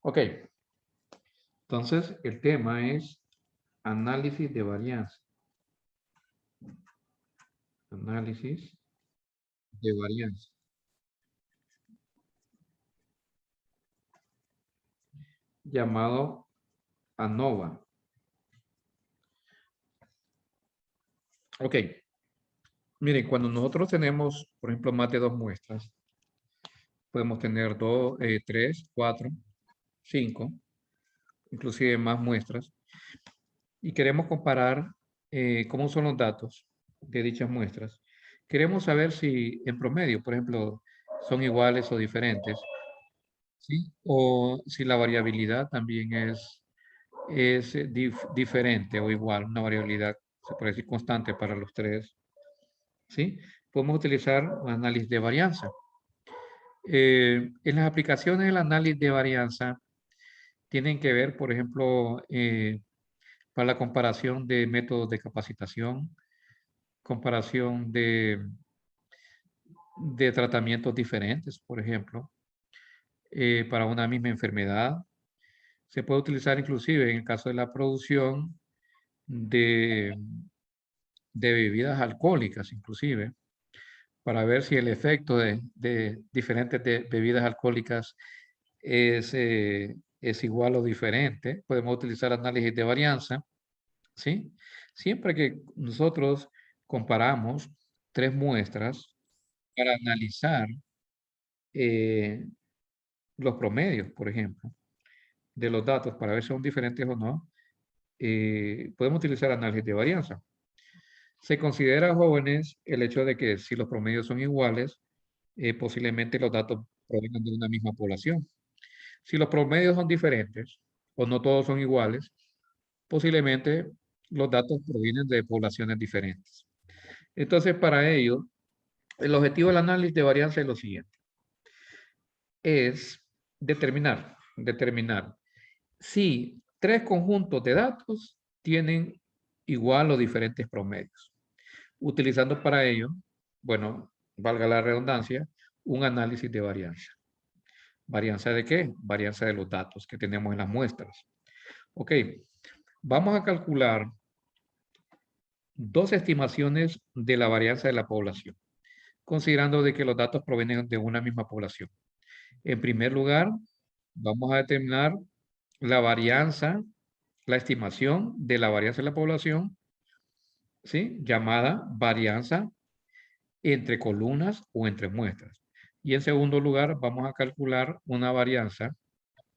Ok, entonces el tema es análisis de varianza. Análisis de varianza. Llamado ANOVA. Ok, miren, cuando nosotros tenemos, por ejemplo, más de 2 muestras, podemos tener 2, 3, 4, 5, inclusive más muestras, y queremos comparar cómo son los datos de dichas muestras. Queremos saber si en promedio, por ejemplo, son iguales o diferentes, ¿sí? O si la variabilidad también es diferente o igual, una variabilidad, se puede decir constante para los tres, ¿sí? Podemos utilizar un análisis de varianza. En las aplicaciones del análisis de varianza tienen que ver, por ejemplo, para la comparación de métodos de capacitación, comparación de tratamientos diferentes, por ejemplo, para una misma enfermedad. Se puede utilizar inclusive en el caso de la producción de, de bebidas alcohólicas, inclusive, para ver si el efecto de diferentes bebidas alcohólicas es igual o diferente. Podemos utilizar análisis de varianza, ¿sí? Siempre que nosotros comparamos 3 muestras para analizar eh, los promedios, por ejemplo, de los datos para ver si son diferentes o no, podemos utilizar análisis de varianza. Se considera, jóvenes, el hecho de que si los promedios son iguales, posiblemente los datos provengan de una misma población. Si los promedios son diferentes o no todos son iguales, posiblemente los datos provienen de poblaciones diferentes. Entonces, para ello, el objetivo del análisis de varianza es lo siguiente. Es determinar si 3 conjuntos de datos tienen igual o diferentes promedios. Utilizando para ello, bueno, valga la redundancia, un análisis de varianza. ¿Varianza de qué? Varianza de los datos que tenemos en las muestras. Ok, vamos a calcular 2 estimaciones de la varianza de la población, considerando de que los datos provienen de una misma población. En primer lugar, vamos a determinar la varianza, la estimación de la varianza de la población, ¿sí? Llamada varianza entre columnas o entre muestras. Y en segundo lugar, vamos a calcular una varianza,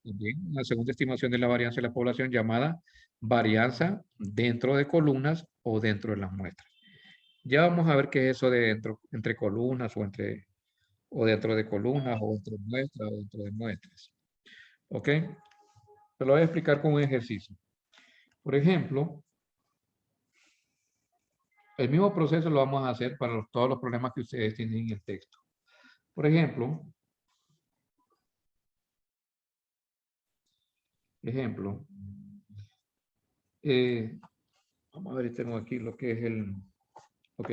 también una segunda estimación de la varianza de la población llamada varianza dentro de columnas o dentro de las muestras. Ya vamos a ver qué es eso de dentro, entre columnas o dentro de columnas o entre muestras o dentro de muestras. ¿Ok? Te lo voy a explicar con un ejercicio. Por ejemplo, el mismo proceso lo vamos a hacer para todos los problemas que ustedes tienen en el texto. Por ejemplo, eh, vamos a ver, tengo aquí lo que es ok.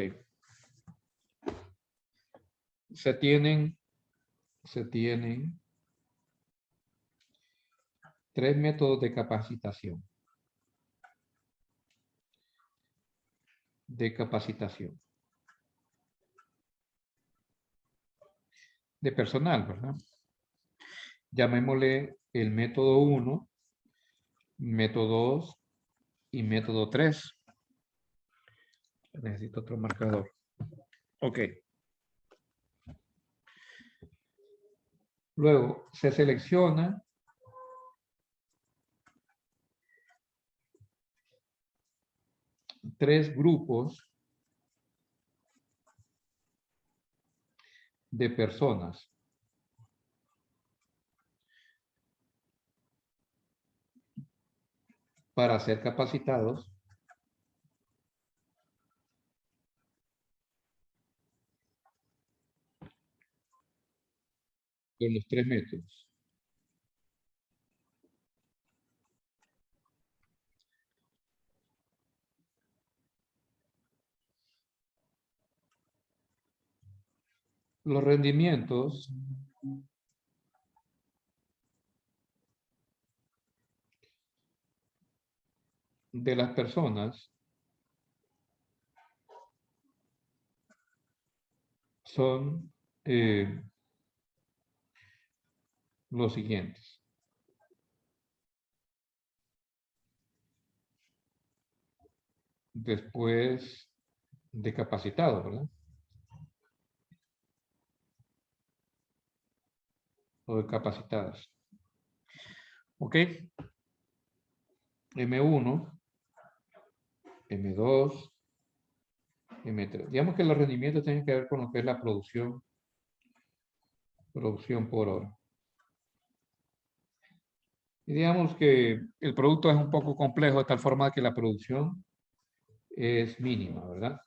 Se tienen 3 métodos de capacitación. De personal, ¿verdad? Llamémosle el método 1, método 2 y método 3. Necesito otro marcador. Ok. Luego se selecciona tres grupos de personas para ser capacitados con los 3 métodos. Los rendimientos de las personas son los siguientes. Después de capacitados, ¿verdad? O de capacitadas. ¿Ok? M1, M2, M3. Digamos que los rendimientos tienen que ver con lo que es la producción por hora. Y digamos que el producto es un poco complejo de tal forma que la producción es mínima, ¿verdad?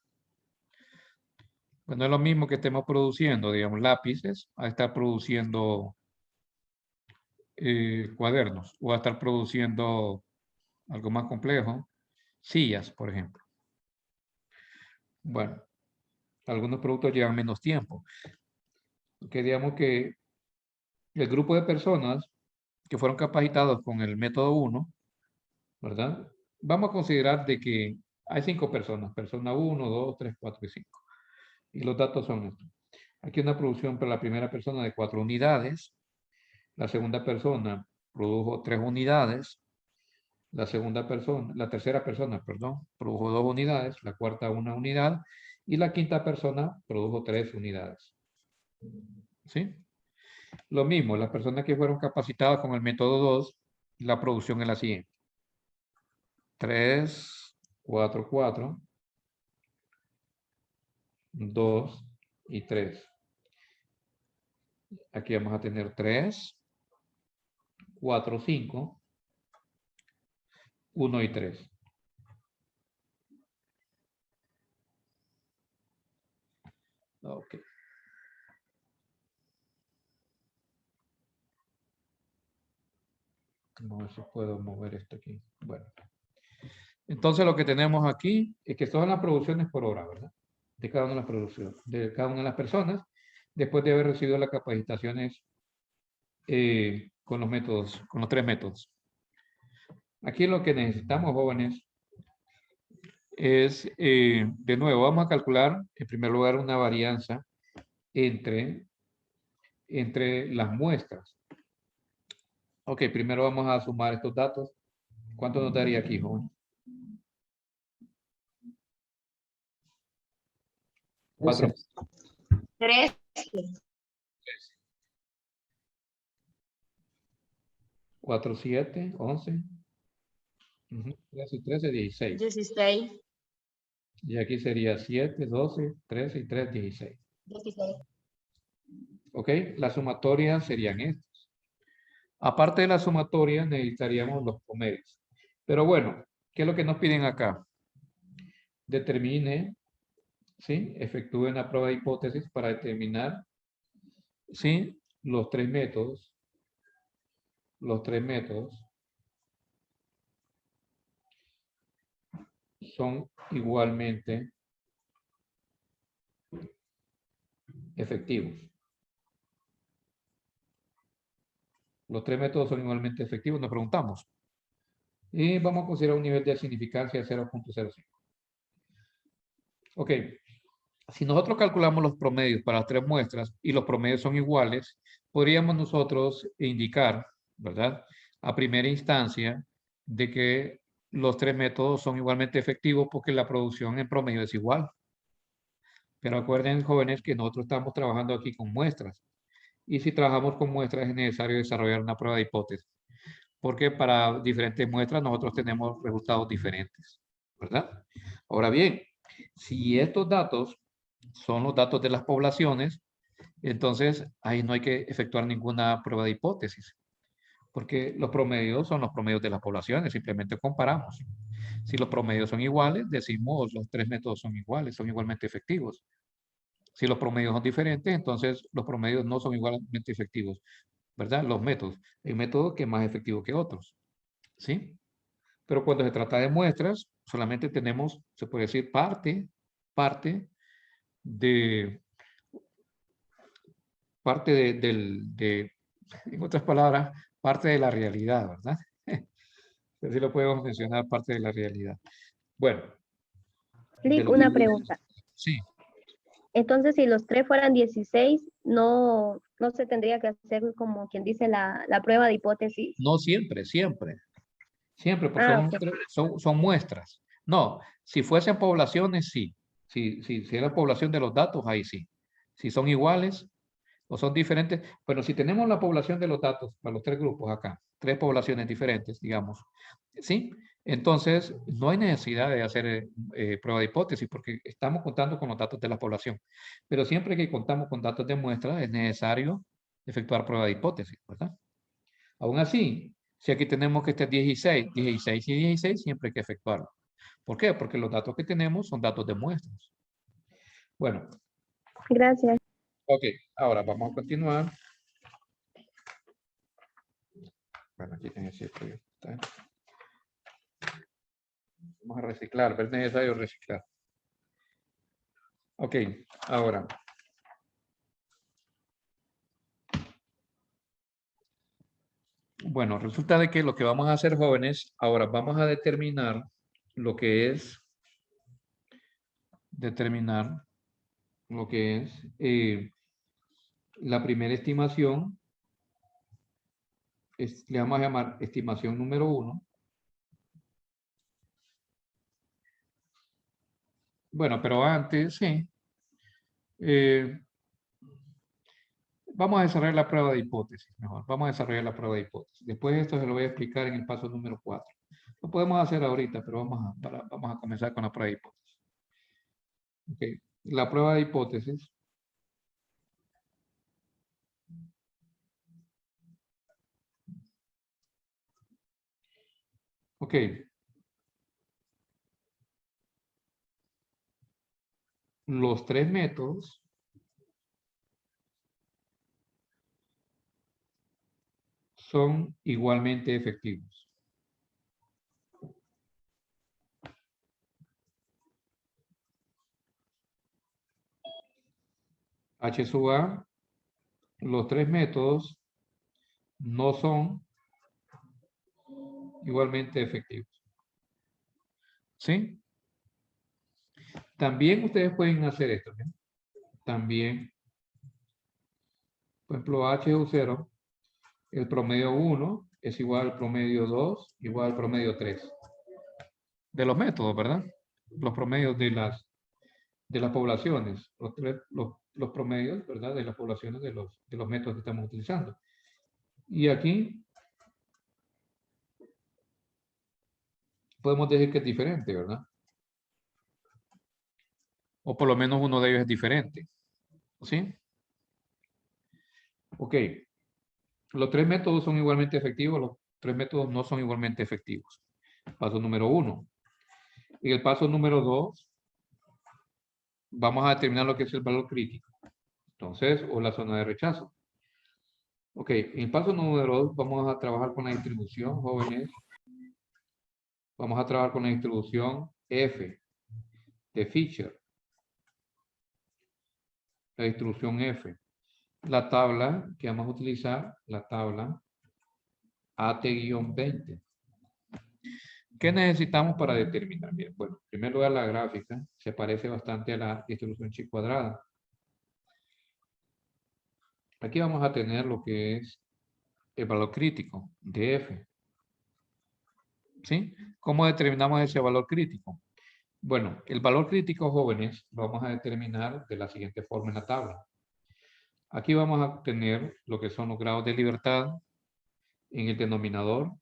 Pues no es lo mismo que estemos produciendo, digamos, lápices, a estar produciendo cuadernos o a estar produciendo algo más complejo, sillas, por ejemplo. Bueno, algunos productos llevan menos tiempo. Que digamos que el grupo de personas que fueron capacitados con el método 1, ¿verdad? Vamos a considerar de que hay 5 personas, persona 1, 2, 3, 4 y 5. Y los datos son estos. Aquí una producción para la primera persona de 4 unidades, la segunda persona produjo 3 unidades, la tercera persona, perdón, produjo 2 unidades, la cuarta 1 unidad y la quinta persona produjo 3 unidades. ¿Sí? Lo mismo, las personas que fueron capacitadas con el método 2, la producción es la siguiente. 3, 4, 4, 2 y 3. Aquí vamos a tener 3, 4, 5, 1 y 3. Ok. Vamos a ver si puedo mover esto aquí. Bueno. Entonces lo que tenemos aquí es que son las producciones por hora, ¿verdad? De cada una de las producciones, de cada una de las personas, después de haber recibido las capacitaciones con los métodos, con los 3 métodos. Aquí lo que necesitamos, jóvenes, es, de nuevo, vamos a calcular, en primer lugar, una varianza entre las muestras. Ok, primero vamos a sumar estos datos. ¿Cuánto nos daría aquí, joven? 4. 13. 4, 7, 11. 13 y 13, 16. 16. Y aquí sería 7, 12, 13 y 3, 16. 16. ¿Ok? Las sumatorias serían estas. Aparte de la sumatoria, necesitaríamos los promedios. Pero bueno, ¿qué es lo que nos piden acá? Determine, ¿sí? Efectúe una prueba de hipótesis para determinar, ¿sí? Los tres métodos son igualmente efectivos. Los 3 métodos son igualmente efectivos, nos preguntamos. Y vamos a considerar un nivel de significancia de 0.05. Ok, si nosotros calculamos los promedios para las 3 muestras y los promedios son iguales, podríamos nosotros indicar, ¿verdad? A primera instancia de que los 3 métodos son igualmente efectivos porque la producción en promedio es igual. Pero acuerden, jóvenes, que nosotros estamos trabajando aquí con muestras. Y si trabajamos con muestras es necesario desarrollar una prueba de hipótesis. Porque para diferentes muestras nosotros tenemos resultados diferentes, ¿verdad? Ahora bien, si estos datos son los datos de las poblaciones, entonces ahí no hay que efectuar ninguna prueba de hipótesis, porque los promedios son los promedios de las poblaciones, simplemente comparamos. Si los promedios son iguales, decimos los 3 métodos son iguales, son igualmente efectivos. Si los promedios son diferentes, entonces los promedios no son igualmente efectivos, ¿verdad? Los métodos. Hay métodos que es más efectivo que otros, ¿sí? Pero cuando se trata de muestras, solamente tenemos, se puede decir, parte de, en otras palabras, parte de la realidad, ¿verdad? Así lo podemos mencionar parte de la realidad. Bueno. De Lick, los una libros. pregunta. Sí. Entonces, si los 3 fueran 16, no se tendría que hacer como quien dice la prueba de hipótesis. No siempre, siempre. Siempre, porque Ah, ok. son muestras. No, si fuesen poblaciones, sí. Si es la población de los datos, ahí sí. Si son iguales o son diferentes. Bueno, si tenemos la población de los datos para los tres grupos acá, tres poblaciones diferentes, digamos, ¿sí? Entonces, no hay necesidad de hacer prueba de hipótesis porque estamos contando con los datos de la población. Pero siempre que contamos con datos de muestra, es necesario efectuar prueba de hipótesis, ¿verdad? Aún así, si aquí tenemos que esté 16, 16 y 16, siempre hay que efectuarlo. ¿Por qué? Porque los datos que tenemos son datos de muestras. Bueno, Gracias. ok, ahora vamos a continuar. Bueno, aquí tiene cierto. Vamos a reciclar, ver necesario reciclar. Ok, ahora. Bueno, resulta de que lo que vamos a hacer, jóvenes, ahora vamos a determinar lo que es, la primera estimación, le vamos a llamar estimación número 1. Bueno, pero antes, sí. Vamos a desarrollar la prueba de hipótesis, mejor. Vamos a desarrollar la prueba de hipótesis. Después de esto se lo voy a explicar en el paso número 4. Lo podemos hacer ahorita, pero vamos a comenzar con la prueba de hipótesis. Okay. La prueba de hipótesis. Ok. Los tres métodos son igualmente efectivos. H sub A, los tres métodos no son igualmente efectivos. ¿Sí? También ustedes pueden hacer esto. ¿Bien? También, por ejemplo, H sub 0, el promedio 1 es igual al promedio 2, igual al promedio 3. De los métodos, ¿verdad? Los promedios de las poblaciones, los promedios, ¿verdad? De las poblaciones de los métodos que estamos utilizando. Y aquí podemos decir que es diferente, ¿verdad? O por lo menos uno de ellos es diferente. ¿Sí? Ok. Los tres métodos son igualmente efectivos, los tres métodos no son igualmente efectivos. Paso número 1. Y el paso número 2, vamos a determinar lo que es el valor crítico. Entonces, o la zona de rechazo. Ok, en el paso número 2 vamos a trabajar con la distribución, jóvenes. Vamos a trabajar con la distribución F de Fisher. La distribución F. La tabla que vamos a utilizar, la tabla AT-20. ¿Qué necesitamos para determinar? Bien, bueno, en primer lugar la gráfica se parece bastante a la distribución chi cuadrada. Aquí vamos a tener lo que es el valor crítico de F. ¿Sí? ¿Cómo determinamos ese valor crítico? Bueno, el valor crítico, jóvenes, lo vamos a determinar de la siguiente forma en la tabla. Aquí vamos a tener lo que son los grados de libertad en el denominador,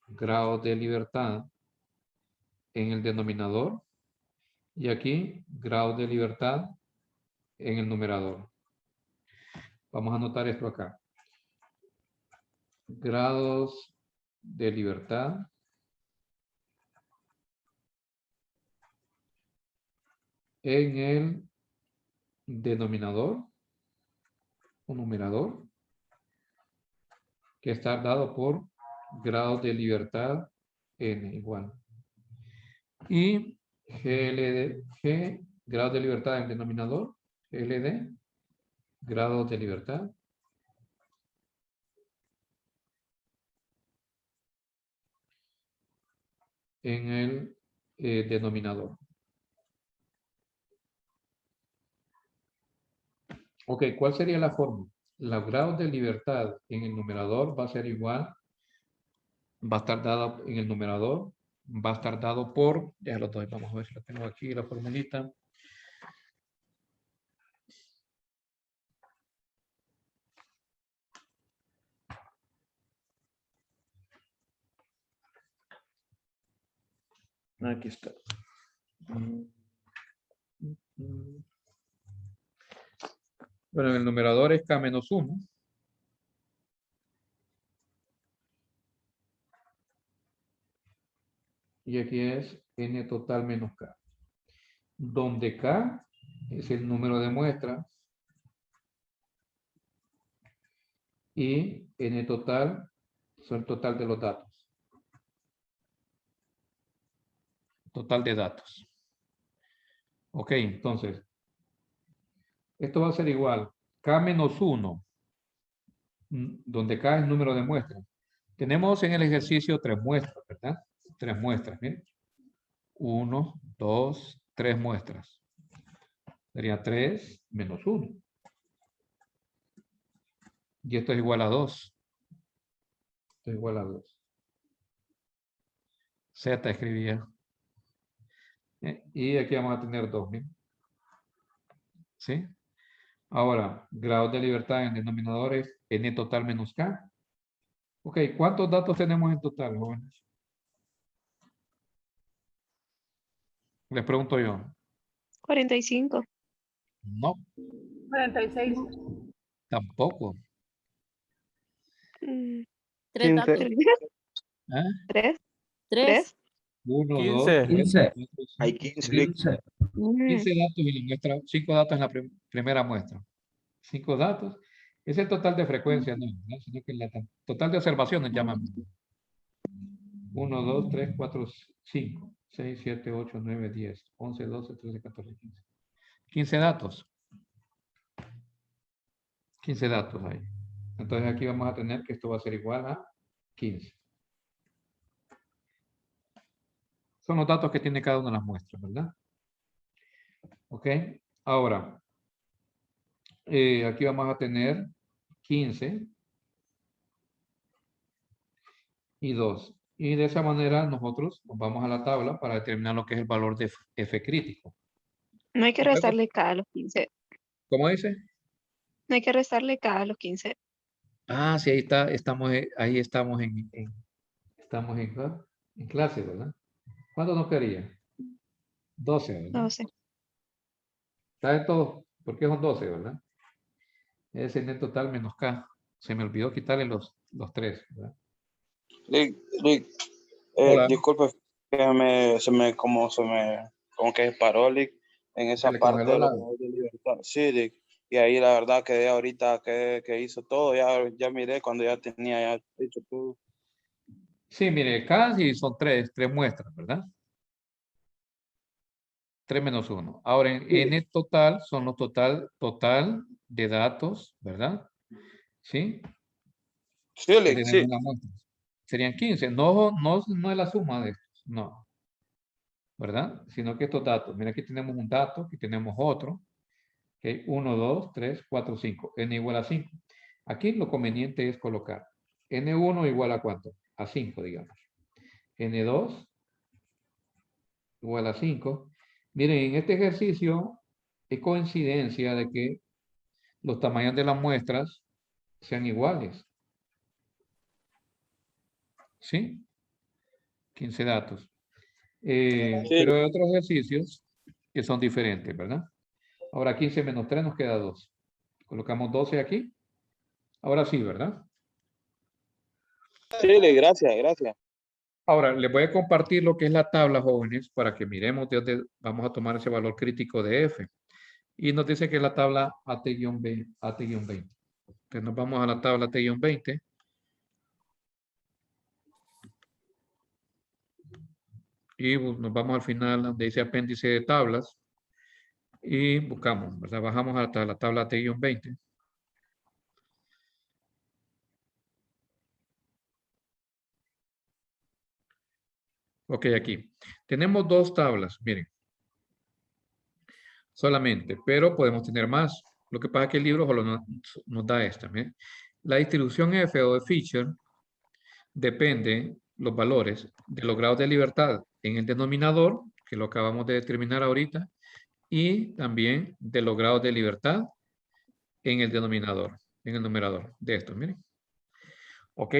grados de libertad en el denominador y aquí grados de libertad en el numerador. Vamos a anotar esto acá. Grados de libertad en el denominador o numerador que está dado por grados de libertad n igual. Y G, grados de libertad en el denominador, GLD, grados de libertad. en el denominador. Ok, ¿cuál sería la fórmula? Los grados de libertad en el numerador va a ser igual, va a estar dado en el numerador, va a estar dado por, ya lo doy, vamos a ver si lo tengo aquí, la formulita. Aquí está. Bueno, en el numerador es K-1. Y aquí es N total menos K. Donde K es el número de muestras y N total son el total de los datos. Total de datos. Ok, entonces, esto va a ser igual. K-1, donde K es el número de muestras. Tenemos en el ejercicio 3 muestras, ¿verdad? 3 muestras, ¿bien? 1, 2, 3 muestras. Sería 3 menos 1. Y esto es igual a 2. Esto es igual a 2. Z escribía. Y aquí vamos a tener 2, ¿bien? ¿Sí? Ahora, grados de libertad en denominadores N total menos K. Ok, ¿cuántos datos tenemos en total, jóvenes? Les pregunto yo. 45. No, 46. tampoco. Mm, 15. datos. ¿Ah? 3. 3. 1, 2, 15. 3, 4, Hay 5, 15. 15 datos y la muestra, 5 datos en la primera muestra. 5 datos. Es el total de frecuencia, no, sino que el total de observaciones llaman. 1, 2, 3, 4, 5, 6, 7, 8, 9, 10, 11, 12, 13, 14, 15. 15 datos. 15 datos ahí. Entonces aquí vamos a tener que esto va a ser igual a 15. Son los datos que tiene cada una de las muestras, ¿verdad? Ok. Ahora, aquí vamos a tener 15 y 2. Y de esa manera nosotros nos vamos a la tabla para determinar lo que es el valor de F crítico. No hay que Luego, restarle K a los 15. ¿cómo dice? No hay que restarle K a los 15. Ah, sí, ahí está, ahí estamos estamos en clase, ¿verdad? ¿Cuánto nos quería? 12, ¿verdad? 12. ¿Sabe todo? ¿Por qué son 12, verdad? Es en el total menos K. Se me olvidó quitarle los 3, ¿verdad? Lick, Hola. disculpe, como que paró, Lick, en Se esa le parte congeló de la... los grados de libertad. Sí, Lick, y ahí la verdad quedé ahorita que hizo todo, ya miré cuando ya tenía ya hecho todo. Sí, mire, K sí son 3 muestras, ¿verdad? 3 menos 1. Ahora, en N total son los total de datos, ¿verdad? ¿Sí? Sí, Que Lick, tenemos sí. en la muestra. Serían 15. No es la suma de estos, no. ¿Verdad? Sino que estos datos. Mira, aquí tenemos un dato, aquí tenemos otro. Okay, 1, 2, 3, 4, 5. N igual a 5. Aquí lo conveniente es colocar N1 igual a ¿cuánto? A 5, digamos. N2 igual a 5. Miren, en este ejercicio es coincidencia de que los tamaños de las muestras sean iguales. ¿Sí? 15 datos. Sí. Pero hay otros ejercicios que son diferentes, ¿verdad? Ahora 15 menos 3 nos queda 2. Colocamos 12 aquí. Ahora sí, ¿verdad? Sí, Lick, gracias. Ahora, les voy a compartir lo que es la tabla, jóvenes, para que miremos de dónde vamos a tomar ese valor crítico de F. Y nos dice que es la tabla AT-20. Entonces nos vamos a la tabla AT-20. Y nos vamos al final donde dice apéndice de tablas. Y buscamos, ¿verdad? Bajamos hasta la tabla AT-20. Ok, aquí. Tenemos dos tablas, miren. Solamente, pero podemos tener más. Lo que pasa es que el libro solo nos da esta. ¿Miren? La distribución F o de Fisher depende los valores de los grados de libertad en el denominador, que lo acabamos de determinar ahorita, y también de los grados de libertad en el denominador, en el numerador de esto, miren. ¿Ok?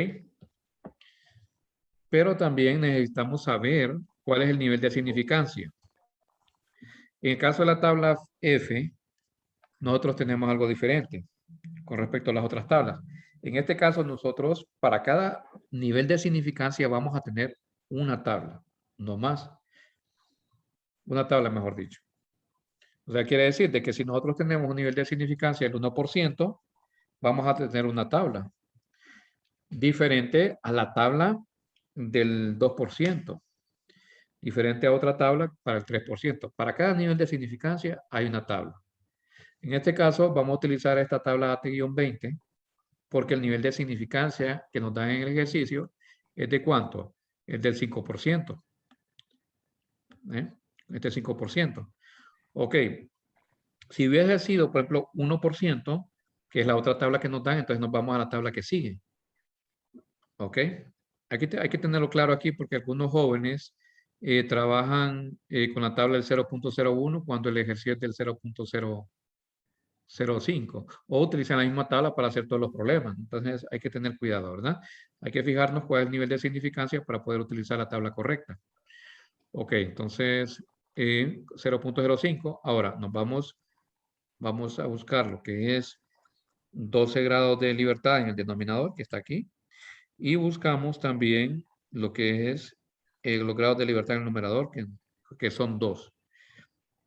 Pero también necesitamos saber cuál es el nivel de significancia. En el caso de la tabla F, nosotros tenemos algo diferente con respecto a las otras tablas. En este caso, nosotros para cada nivel de significancia vamos a tener una tabla, no más. Una tabla, mejor dicho. O sea, quiere decir de que si nosotros tenemos un nivel de significancia del 1%, vamos a tener una tabla diferente a la tabla del 2%, diferente a otra tabla para el 3%. Para cada nivel de significancia hay una tabla. En este caso, vamos a utilizar esta tabla AT-20 porque el nivel de significancia que nos da en el ejercicio es de ¿cuánto? Es del 5%. Este 5%. Ok. Si hubiese sido, por ejemplo, 1%, que es la otra tabla que nos dan, entonces nos vamos a la tabla que sigue. ¿Ok? Hay que tenerlo claro aquí porque algunos jóvenes trabajan con la tabla del 0.01 cuando el ejercicio es del 0.005 o utilizan la misma tabla para hacer todos los problemas. Entonces hay que tener cuidado, ¿verdad? Hay que fijarnos cuál es el nivel de significancia para poder utilizar la tabla correcta. Ok, entonces 0.05. Ahora nos vamos a buscar lo que es 12 grados de libertad en el denominador, que está aquí. Y buscamos también lo que es los grados de libertad en el numerador, que son 2.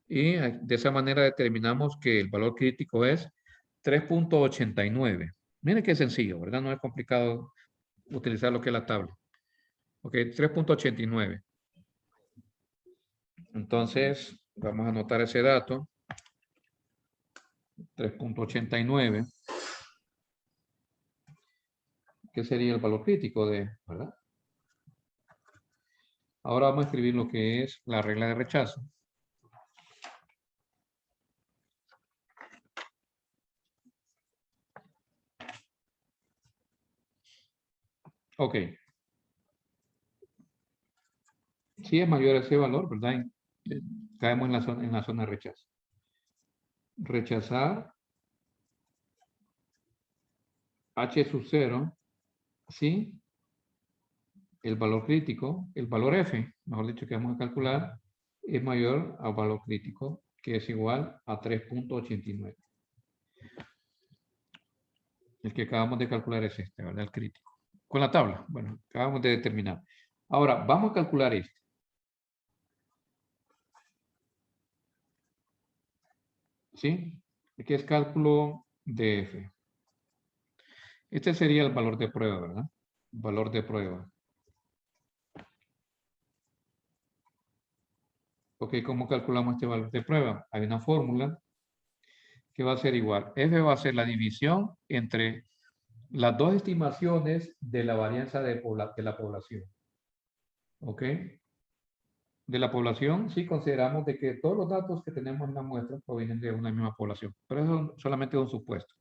Y de esa manera determinamos que el valor crítico es 3.89. Miren qué sencillo, ¿verdad? No es complicado utilizar lo que es la tabla. Ok, 3.89. Entonces, vamos a anotar ese dato. 3.89. ¿Qué sería el valor crítico de, verdad? Ahora vamos a escribir lo que es la regla de rechazo. Ok. Si es mayor a ese valor, ¿verdad? Caemos en la zona de rechazo. Rechazar H sub 0, ¿sí? El valor crítico, el valor F, mejor dicho, que vamos a calcular, es mayor al valor crítico, que es igual a 3.89. El que acabamos de calcular es este, ¿verdad? El crítico. Con la tabla, bueno, acabamos de determinar. Ahora, vamos a calcular este. ¿Sí? Que es cálculo de F. Este sería el valor de prueba, ¿verdad? Valor de prueba. Ok, ¿cómo calculamos este valor de prueba? Hay una fórmula que va a ser igual. F va a ser la división entre las dos estimaciones de la varianza de la población. ¿Ok? De la población, sí consideramos de que todos los datos que tenemos en la muestra provienen de una misma población, pero eso solamente es un supuesto.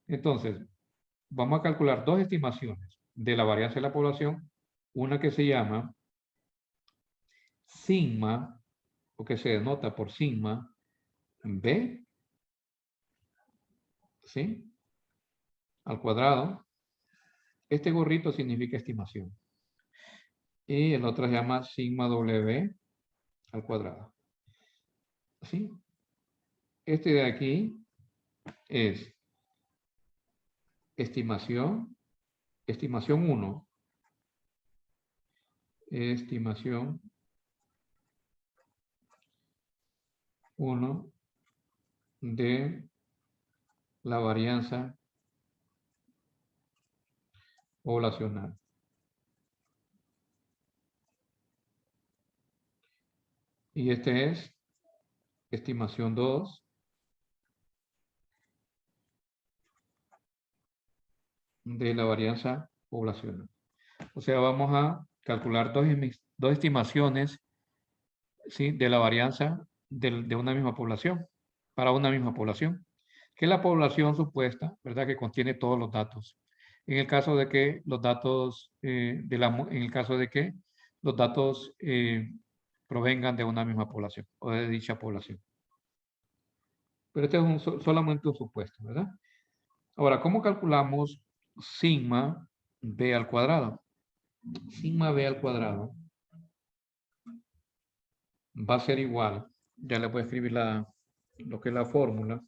Entonces, vamos a calcular dos estimaciones de la varianza de la población, una que se llama sigma, o que se denota por sigma B, ¿sí? Al cuadrado. Este gorrito significa estimación. Y el otro se llama sigma W al cuadrado. ¿Sí? Este de aquí es estimación 1, estimación 1 de la varianza poblacional. Y este es estimación 2 de la varianza poblacional. O sea, vamos a calcular dos dos estimaciones, ¿sí? De la varianza de una misma población, para una misma población, que es la población supuesta, ¿verdad? Que contiene todos los datos. En el caso de que los datos, en el caso de que los datos provengan de una misma población o de dicha población. Pero este es solamente un supuesto, ¿verdad? Ahora, ¿cómo calculamos sigma b al cuadrado? Sigma b al cuadrado va a ser igual, ya le voy a escribir lo que es la fórmula.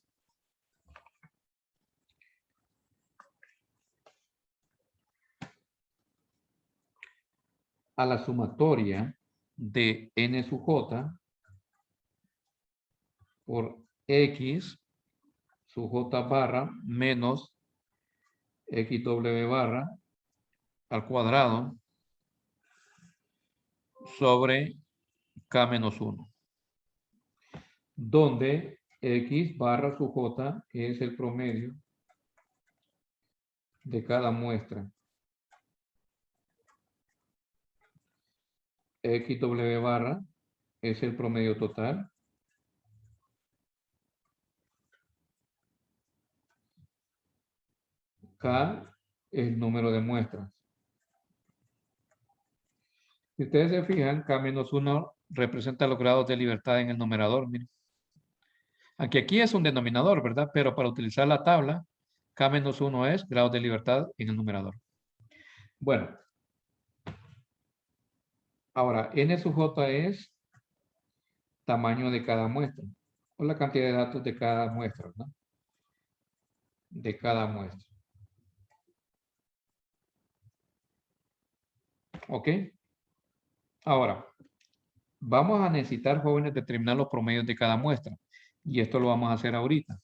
A la sumatoria de n sub j por x sub j barra menos xw barra al cuadrado sobre k menos 1, donde x barra sub j es el promedio de cada muestra, xw barra es el promedio total, k es el número de muestras. Si ustedes se fijan, k menos 1 representa los grados de libertad en el numerador. Miren. Aunque aquí es un denominador, ¿verdad? Pero para utilizar la tabla, k menos 1 es grados de libertad en el numerador. Bueno. Ahora, n sub j es tamaño de cada muestra, o la cantidad de datos de cada muestra, ¿no? De cada muestra. ¿Ok? Ahora, vamos a necesitar, jóvenes, determinar los promedios de cada muestra. Y esto lo vamos a hacer ahorita.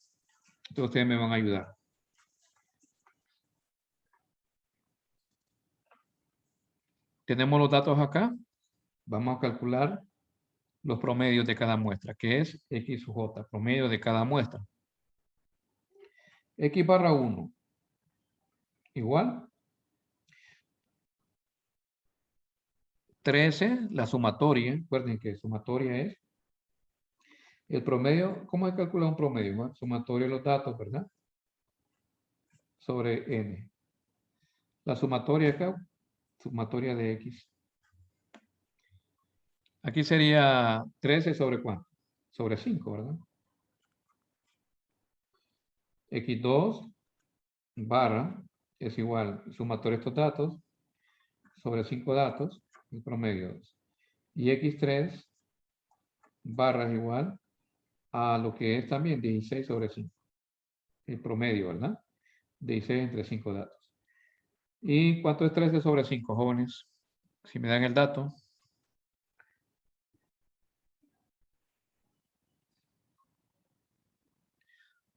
Entonces, ustedes me van a ayudar. Tenemos los datos acá. Vamos a calcular los promedios de cada muestra, que es x sub j, promedio de cada muestra. X barra 1, igual 13, la sumatoria, recuerden que sumatoria es el promedio. ¿Cómo se calcula un promedio? Bueno, sumatoria de los datos, ¿verdad? Sobre n. La sumatoria acá, sumatoria de x. Aquí sería 13 sobre ¿cuánto? Sobre 5, ¿verdad? x2 barra es igual sumatoria de estos datos sobre 5 datos, el promedio 2. Y x3 barra es igual a lo que es también 16 sobre 5. El promedio, ¿verdad? 16 entre 5 datos. ¿Y cuánto es 13 sobre 5, jóvenes? Si me dan el dato.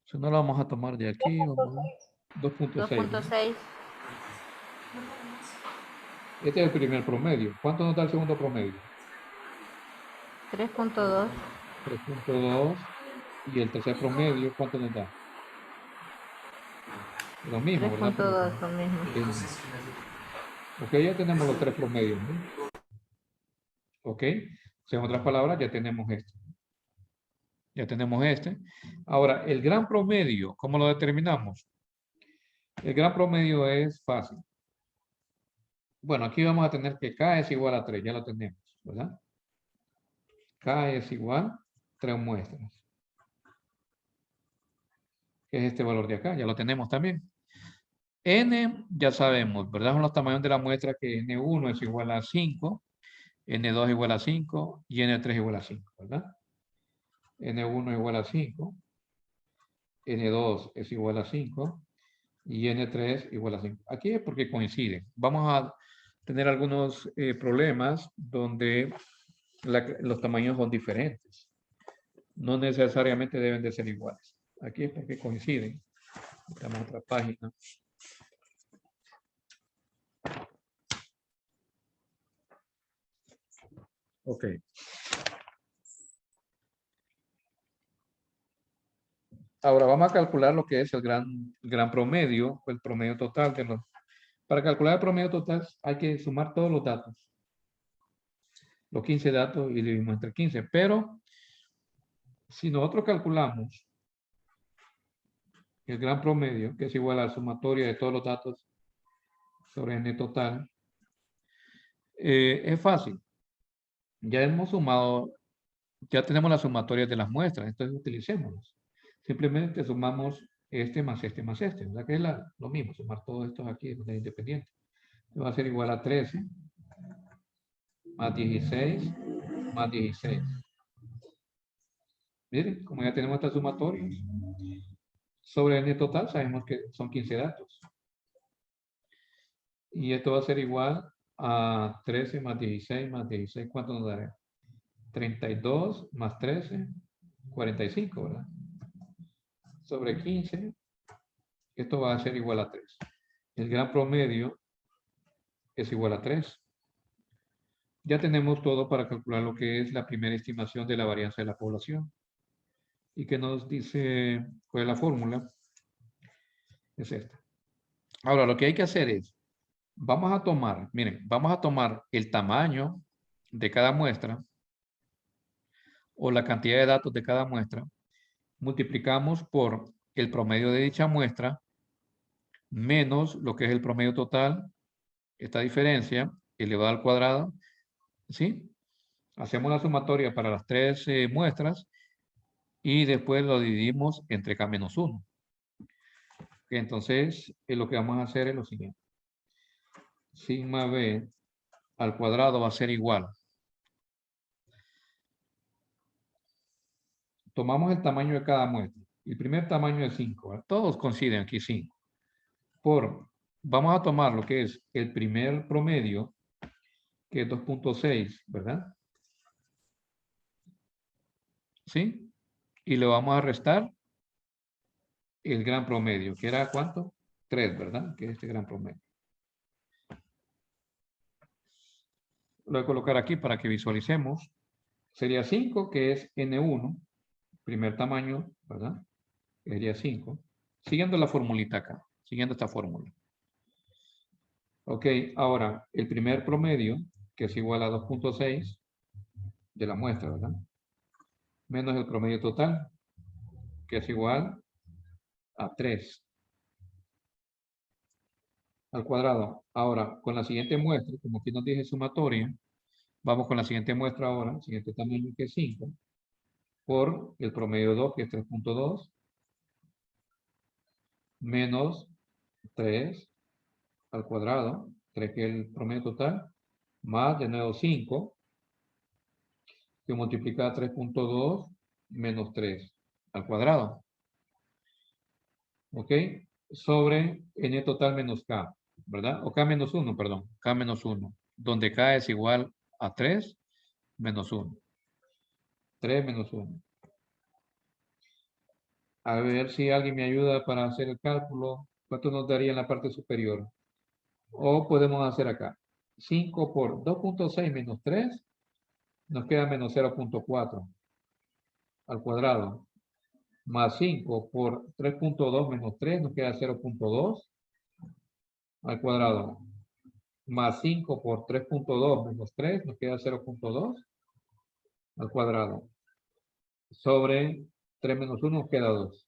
Si no lo vamos a tomar de aquí. 2.6. 2.6. Este es el primer promedio. ¿Cuánto nos da el segundo promedio? 3.2. 3.2. Y el tercer promedio, ¿cuánto nos da? Lo mismo, ¿verdad? 3.2, lo mismo. Ok, ya tenemos los tres promedios, ¿no? Ok, o sea, en otras palabras, ya tenemos esto. Ya tenemos este. Ahora, el gran promedio, ¿cómo lo determinamos? El gran promedio es fácil. Bueno, aquí vamos a tener que K es igual a 3, ya lo tenemos, ¿verdad? K es igual a 3 muestras. Que es este valor de acá, ya lo tenemos también. N, ya sabemos, ¿verdad? Son los tamaños de la muestra, que N1 es igual a 5, N2 es igual a 5 y N3 es igual a 5, ¿verdad? N1 es igual a 5, N2 es igual a 5 y N3 igual a 5. Aquí es porque coinciden. Vamos a tener algunos problemas donde los tamaños son diferentes. No necesariamente deben de ser iguales. Aquí es porque coinciden. Estamos en otra página. Ok. Ahora vamos a calcular lo que es el gran promedio, o el promedio total de los. Para calcular el promedio total hay que sumar todos los datos. los 15 datos y dividimos entre 15. Pero si nosotros calculamos el gran promedio, que es igual a la sumatoria de todos los datos sobre n total, es fácil. Ya hemos sumado, ya tenemos las sumatorias de las muestras, entonces utilicémoslas. Simplemente sumamos este más este más este, ¿verdad? Que es lo mismo, sumar todos estos aquí de manera independiente. Va a ser igual a 13 más 16 más 16. Miren, como ya tenemos estas sumatorias, sobre n total sabemos que son 15 datos. Y esto va a ser igual a 13 más 16 más 16. ¿Cuánto nos dará? 32 más 13, 45, ¿verdad? Sobre 15, esto va a ser igual a 3. El gran promedio es igual a 3. Ya tenemos todo para calcular lo que es la primera estimación de la varianza de la población. ¿Y qué nos dice? Pues la fórmula es esta. Ahora, lo que hay que hacer es, vamos a tomar, miren, vamos a tomar el tamaño de cada muestra o la cantidad de datos de cada muestra, multiplicamos por el promedio de dicha muestra menos lo que es el promedio total, esta diferencia elevada al cuadrado, ¿sí? Hacemos la sumatoria para las tres muestras y después lo dividimos entre K-1. Entonces, lo que vamos a hacer es lo siguiente. Sigma B al cuadrado va a ser igual. Tomamos el tamaño de cada muestra. El primer tamaño es 5. ¿Verdad? Todos coinciden aquí 5. Vamos a tomar lo que es el primer promedio, que es 2.6, ¿verdad? ¿Sí? Y le vamos a restar el gran promedio, que era ¿cuánto? 3, ¿verdad? Que es este gran promedio. Lo voy a colocar aquí para que visualicemos. Sería 5, que es N1, primer tamaño, ¿verdad? Sería 5. Siguiendo la formulita acá, siguiendo esta fórmula. Ok, ahora, el primer promedio, que es igual a 2.6 de la muestra, ¿verdad? Menos el promedio total, que es igual a 3 al cuadrado. Ahora, con la siguiente muestra, como aquí nos dije sumatoria, vamos con la siguiente muestra ahora, siguiente tamaño que es 5, por el promedio 2, que es 3.2, menos 3 al cuadrado, 3 que es el promedio total, más de nuevo 5, que multiplica 3.2 menos 3 al cuadrado. ¿Ok? Sobre n total menos k, ¿verdad? O k menos 1, perdón, k menos 1, donde k es igual a 3 menos 1. 3 menos 1. A ver si alguien me ayuda para hacer el cálculo. ¿Cuánto nos daría en la parte superior? O podemos hacer acá. 5 por 2.6 menos 3 nos queda menos 0.4 al cuadrado. Más 5 por 3.2 menos 3 nos queda 0.2 al cuadrado. Más 5 por 3.2 menos 3 nos queda 0.2 al cuadrado. Sobre 3 menos 1 nos queda 2.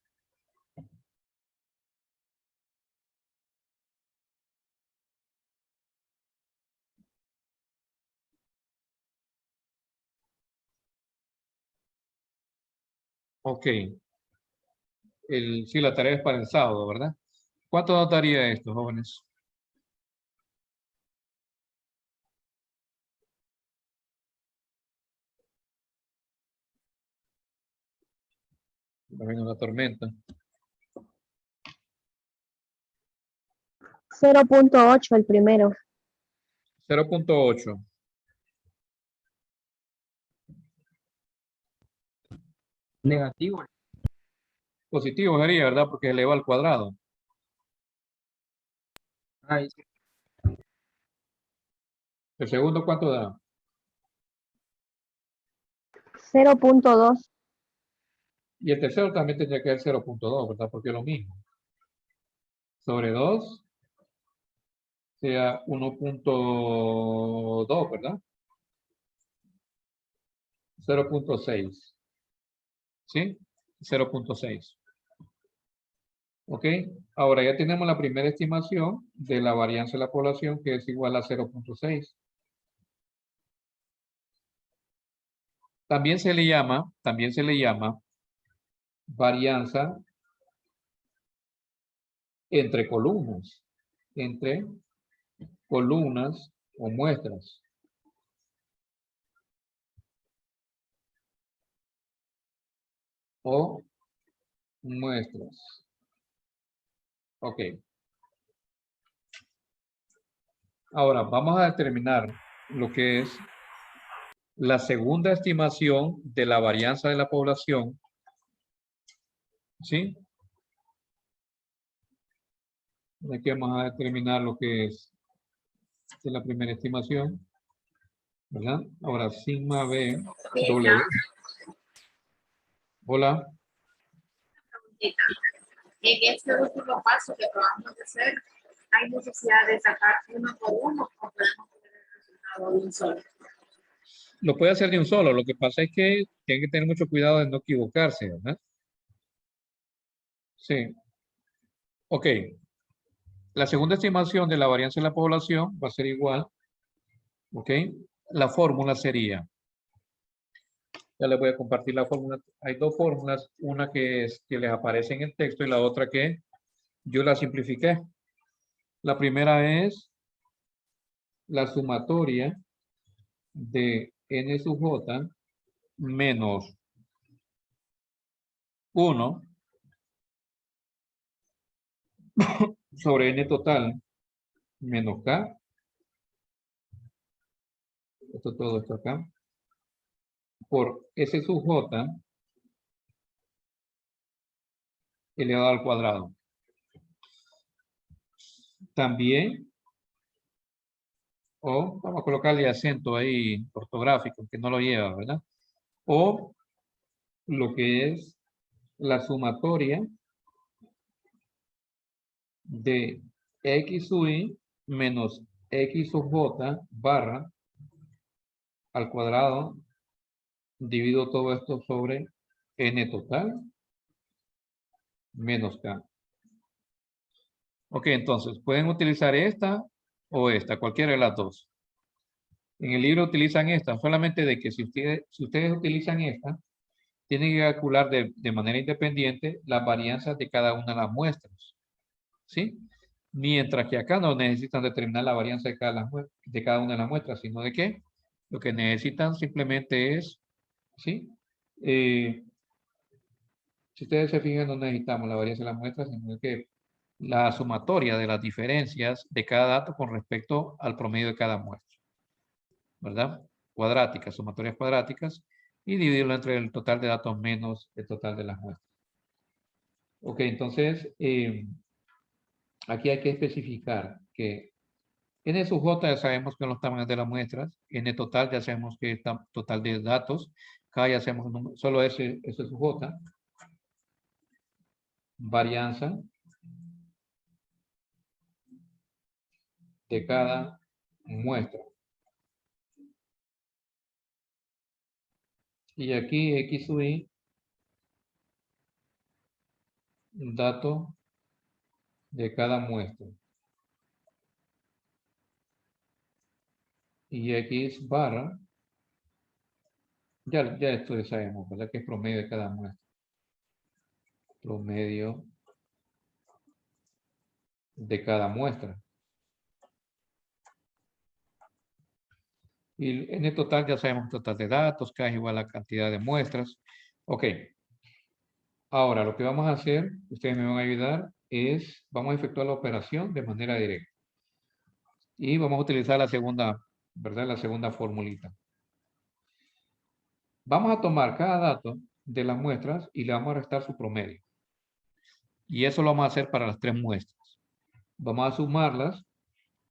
Ok. Sí, la tarea es para el sábado, ¿verdad? ¿Cuánto nos daría esto, jóvenes? También una tormenta. 0.8 el primero. 0.8. Negativo. Positivo sería, ¿verdad? Porque eleva al cuadrado. Ahí sí. ¿El segundo cuánto da? 0.2. Y el tercero también tendría que ser 0.2, ¿verdad? Porque es lo mismo. Sobre 2 sea 1.2, ¿verdad? 0.6. ¿Sí? 0.6. ¿Ok? Ahora ya tenemos la primera estimación de la varianza de la población, que es igual a 0.6. También se le llama varianza entre columnas o muestras. O muestras. Ok. Ahora vamos a determinar lo que es la segunda estimación de la varianza de la población. ¿Sí? Aquí vamos a determinar lo que es de la primera estimación. ¿Verdad? Ahora sigma B W. Hola. En este último paso que acabamos de hacer, hay necesidad de sacar uno por uno o podemos tener el resultado de un solo. Lo puede hacer de un solo. Lo que pasa es que tiene que tener mucho cuidado de no equivocarse, ¿verdad? Sí. Ok. La segunda estimación de la varianza de la población va a ser igual. Ok. La fórmula sería. Ya les voy a compartir la fórmula. Hay dos fórmulas. Una que les aparece en el texto y la otra que yo la simplifiqué. La primera es la sumatoria de n sub j menos 1 sobre n total menos k. Todo esto acá. Por s sub j elevado al cuadrado. También, o vamos a colocarle acento ahí ortográfico, que no lo lleva, ¿verdad? O lo que es la sumatoria de x sub y menos x sub j barra al cuadrado, divido todo esto sobre n total menos k. Ok, entonces pueden utilizar esta o esta, cualquiera de las dos. En el libro utilizan esta, solamente de que si ustedes utilizan esta, tienen que calcular de manera independiente las varianzas de cada una de las muestras. ¿Sí? Mientras que acá no necesitan determinar la varianza de cada una de las muestras, sino de que lo que necesitan simplemente es, ¿sí? Si ustedes se fijan, no necesitamos la varianza de las muestras, sino que la sumatoria de las diferencias de cada dato con respecto al promedio de cada muestra. ¿Verdad? Cuadráticas, sumatorias cuadráticas, y dividirlo entre el total de datos menos el total de las muestras. Ok, entonces, aquí hay que especificar que n sub j ya sabemos que son los tamaños de las muestras, n total ya sabemos que es total de datos, k ya sabemos solo s sub j, varianza de cada muestra. Y aquí x sub y, dato de cada muestra. Y x barra, ya esto ya sabemos, ¿verdad? Que es promedio de cada muestra. Promedio de cada muestra. Y en el total ya sabemos el total de datos, k es igual a la cantidad de muestras. Ok. Ahora, lo que vamos a hacer, ustedes me van a ayudar, es, vamos a efectuar la operación de manera directa. Y vamos a utilizar la segunda, ¿verdad? La segunda formulita. Vamos a tomar cada dato de las muestras y le vamos a restar su promedio. Y eso lo vamos a hacer para las tres muestras. Vamos a sumarlas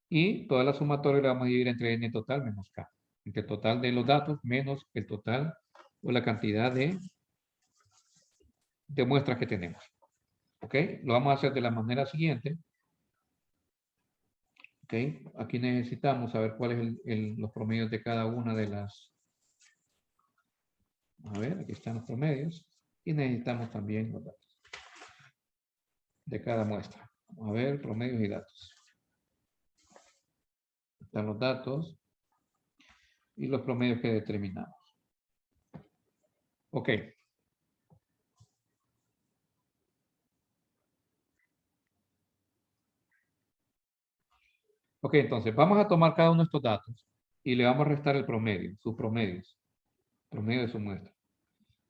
y toda la sumatoria la vamos a dividir entre n total menos k. Entre el total de los datos menos el total o la cantidad de muestras que tenemos. ¿Ok? Lo vamos a hacer de la manera siguiente. ¿Ok? Aquí necesitamos saber cuáles son los promedios de cada una de las A ver, aquí están los promedios. Y necesitamos también los datos de cada muestra. Vamos a ver, promedios y datos. Están los datos y los promedios que determinamos. Ok. Ok, entonces vamos a tomar cada uno de estos datos y le vamos a restar el promedio, sus promedios. Promedio de su muestra.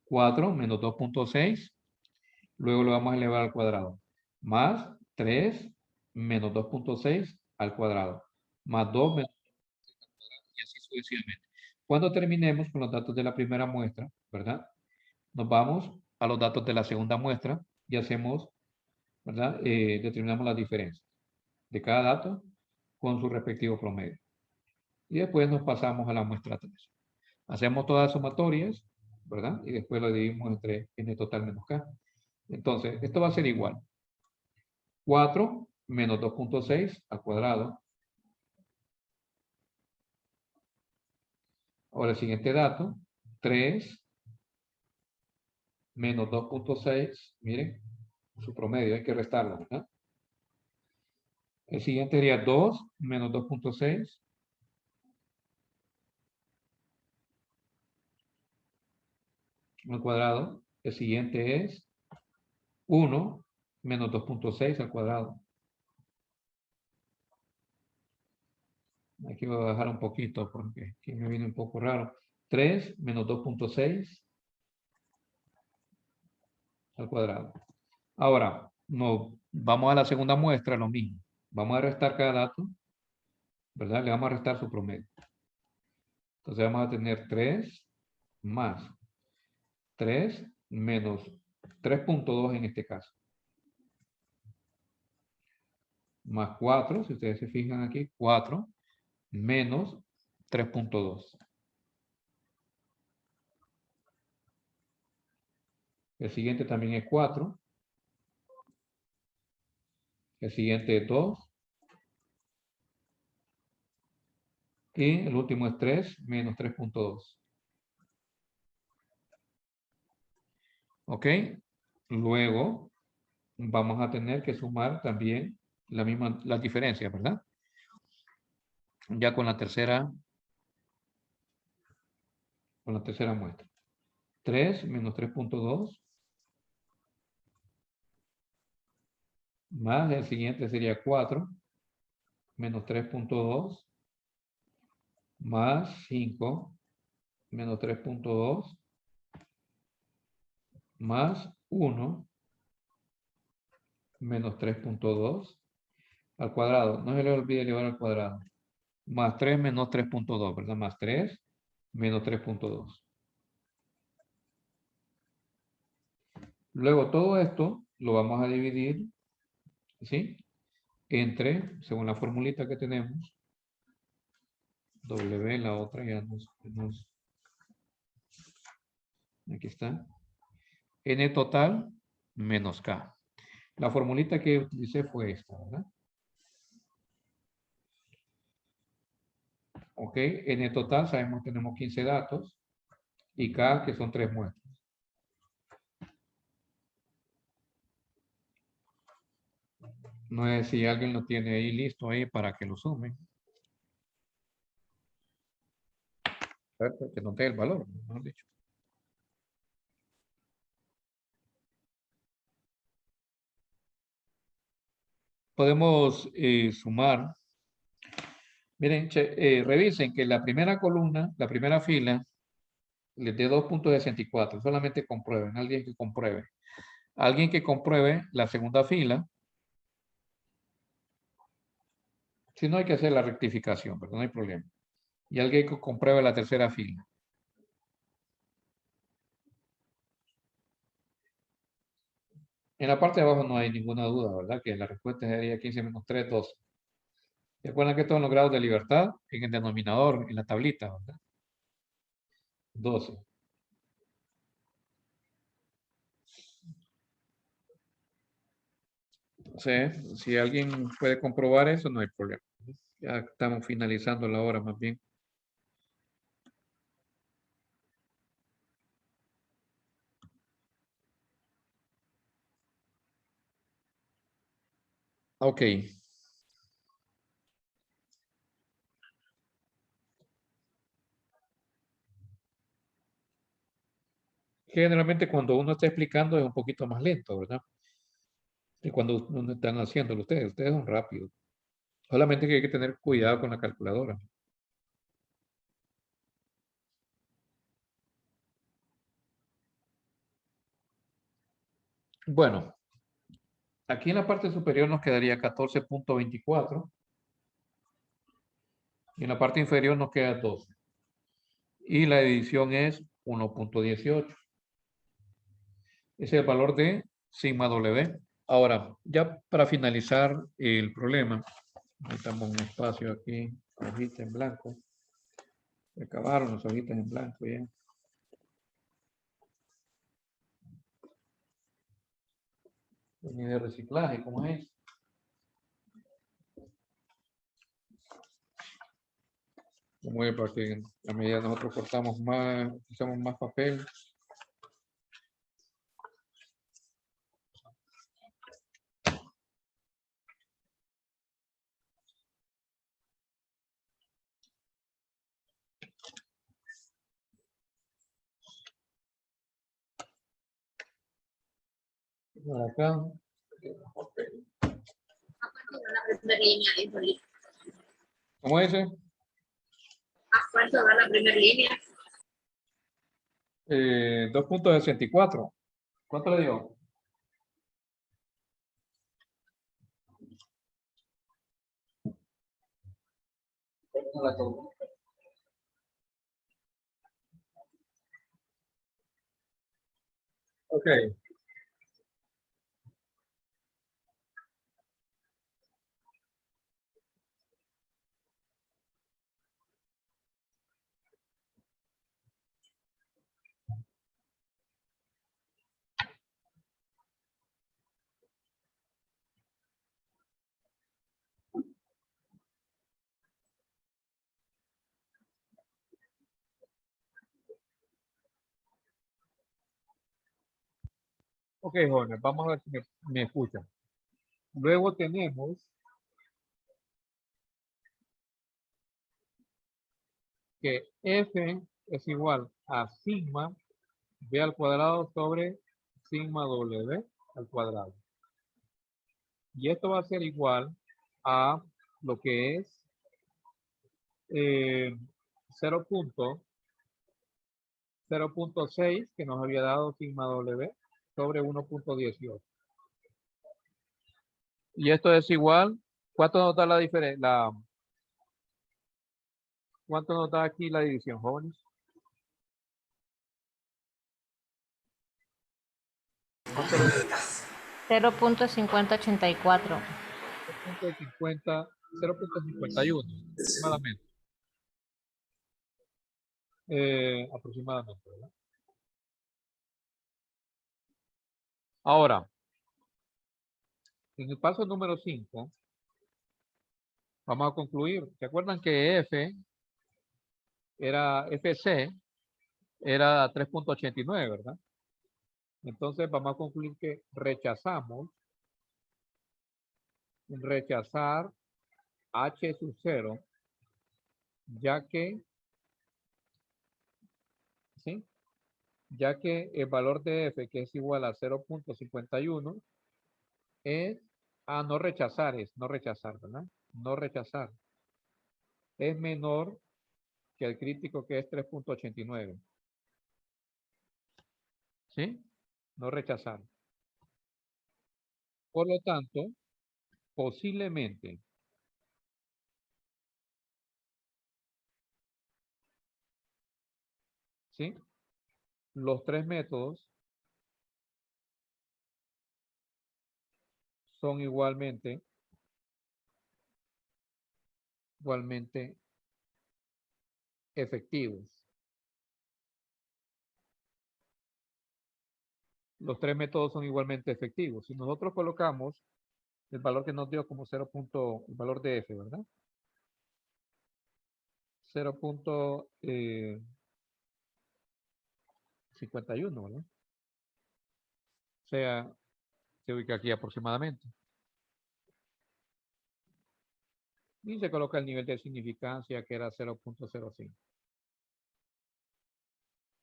4 menos 2.6. Luego lo vamos a elevar al cuadrado. Más 3 menos 2.6 al cuadrado. Más 2 menos 2.6 al cuadrado y así sucesivamente. Cuando terminemos con los datos de la primera muestra, ¿verdad? Nos vamos a los datos de la segunda muestra y hacemos, ¿verdad? Determinamos la diferencia de cada dato con su respectivo promedio. Y después nos pasamos a la muestra 3. Hacemos todas las sumatorias, ¿verdad? Y después lo dividimos entre n total menos k. Entonces, esto va a ser igual. 4 menos 2.6 al cuadrado. Ahora el siguiente dato, 3 menos 2.6, miren, su promedio, hay que restarlo, ¿verdad? El siguiente sería 2 menos 2.6. Al cuadrado. El siguiente es 1 menos 2.6 al cuadrado. Aquí voy a bajar un poquito porque aquí me viene un poco raro. 3 menos 2.6 al cuadrado. Ahora, vamos a la segunda muestra, lo mismo. Vamos a restar cada dato, ¿verdad? Le vamos a restar su promedio. Entonces vamos a tener 3 más 3 menos 3.2 en este caso. Más 4, si ustedes se fijan aquí, 4 menos 3.2. El siguiente también es 4. El siguiente es 2. Y el último es 3 menos 3.2. ¿Ok? Luego vamos a tener que sumar también las diferencias, ¿verdad? Ya con la tercera muestra. 3 menos 3.2 más el siguiente sería 4 menos 3.2 más 5 menos 3.2 más 1 menos 3.2 al cuadrado. No se le olvide elevar al cuadrado. Más 3 menos 3.2, ¿verdad? Más 3 menos 3.2. Luego todo esto lo vamos a dividir, ¿sí? Entre, según la formulita que tenemos, W, la otra ya aquí está. N total menos K. La formulita que utilicé fue esta, ¿verdad? Ok, N total sabemos que tenemos 15 datos y K que son 3 muestras. No sé si alguien lo tiene ahí listo ahí para que lo sumen. Que no te dé el valor, mejor dicho. Podemos sumar. Miren, revisen que la primera columna, la primera fila, les dé 2.64. Solamente comprueben. Alguien que compruebe. Alguien que compruebe la segunda fila. Si no hay que hacer la rectificación, pero no hay problema. Y alguien que compruebe la tercera fila. En la parte de abajo no hay ninguna duda, ¿verdad? Que la respuesta sería 15 menos 3, 12. Recuerden que estos son los grados de libertad en el denominador, en la tablita, ¿verdad? 12. Entonces, si alguien puede comprobar eso, no hay problema. Ya estamos finalizando la hora más bien. Ok. Generalmente cuando uno está explicando es un poquito más lento, ¿verdad? Que cuando uno están haciéndolo ustedes. Ustedes son rápidos. Solamente que hay que tener cuidado con la calculadora. Bueno, aquí en la parte superior nos quedaría 14.24 y en la parte inferior nos queda 12. Y la edición es 1.18. Ese es el valor de sigma W. Ahora, ya para finalizar el problema, necesitamos un espacio aquí, hojita en blanco. Se acabaron las hojitas en blanco ya. Ni de reciclaje, ¿cómo es? Como es para que a medida nosotros cortamos más, usamos más papel. Por acá. ¿A cuánto va la primera línea, híjole? ¿Cómo es ese? ¿A cuánto va la primera línea? 2.64. ¿Cuánto le dio? Ok. Ok, jóvenes, vamos a ver si me escuchan. Luego tenemos que F es igual a sigma B al cuadrado sobre sigma W al cuadrado. Y esto va a ser igual a lo que es 0.6 que nos había dado sigma W sobre 1.18. Y esto es igual, ¿cuánto nos da la diferencia? ¿Cuánto nos da aquí la división, jóvenes? 0.5084. 0.51 aproximadamente. Aproximadamente, ¿verdad? Ahora, en el paso número 5, vamos a concluir. ¿Se acuerdan que FC era 3.89, ¿verdad? Entonces vamos a concluir que rechazar H sub 0, ya que, ¿sí? Ya que el valor de F, que es igual a 0.51, es, no rechazar, ¿verdad? No rechazar. Es menor que el crítico, que es 3.89. ¿Sí? No rechazar. Por lo tanto, posiblemente, ¿sí? Los tres métodos son igualmente efectivos. Los tres métodos son igualmente efectivos. Si nosotros colocamos el valor que nos dio como 0. El valor de F, ¿verdad? 0.51, ¿verdad? O sea, se ubica aquí aproximadamente. Y se coloca el nivel de significancia que era 0.05.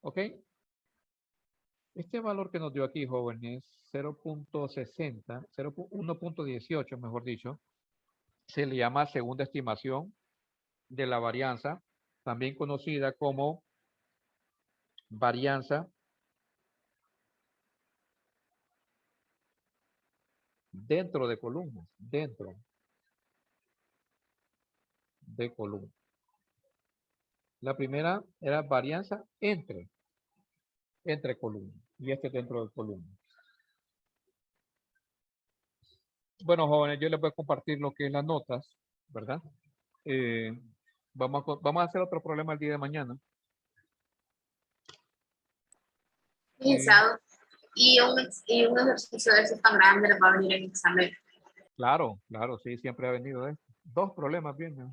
¿Ok? Este valor que nos dio aquí, jóvenes, 0.60, 1.18, mejor dicho, se le llama segunda estimación de la varianza, también conocida como varianza dentro de columnas, dentro de columnas. La primera era varianza entre columnas y este dentro de columnas. Bueno, jóvenes, yo les voy a compartir lo que es las notas, ¿verdad? Vamos a hacer otro problema el día de mañana. Licenciado, y un ejercicio de esos tan grande le va a venir en examen. Claro, claro, sí, siempre ha venido esto. 2 problemas vienen.